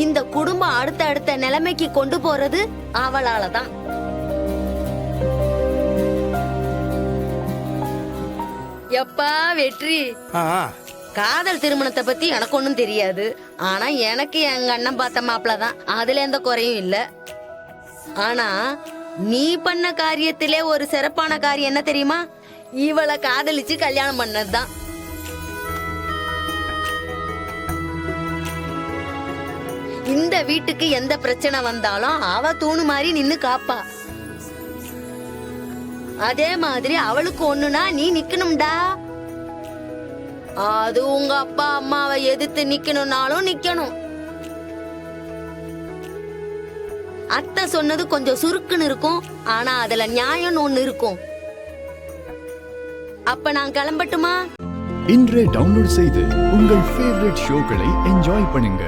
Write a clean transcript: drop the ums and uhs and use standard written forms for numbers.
இந்த குடும்பம் அடுத்த நிலைமைக்கு கொண்டு போறது அவளாலதான். எப்பா வெற்றி, காதல் திருமணத்தை பத்தி எனக்கு ஒண்ணும் தெரியாது. ஆனா எனக்கு எங்க அண்ணன் பார்த்த மாப்பிளதான், அதுல எந்த குறையும் இல்ல. ஆனா நீ பண்ண காரியத்திலே ஒரு சிறப்பான காரியம் என்ன தெரியுமா? இவளை காதலிச்சு கல்யாணம் பண்ணதுதான். இந்த வீட்டுக்கு எந்த பிரச்சனை வந்தாலும் அவ தூணு மாதிரி நின்னு காப்பா. அதே மாதிரி அவளுக்கு ஒண்ணுனா நீ நிக்கணும்டா. அது உங்க அப்பா அம்மாவை எதிர்த்து நிக்கணும்னாலும் நிக்கணும். அத்தை சொன்னது கொஞ்சம் சுருக்குன்னு இருக்கும், ஆனா அதுல நியாயம்னு ஒண்ணு இருக்கும். அப்ப நான் கிளம்பட்டுமா? இன்றே டவுன்லோட் செய்து உங்கள் ஃபேவரட் ஷோக்களை என்ஜாய் பண்ணுங்க.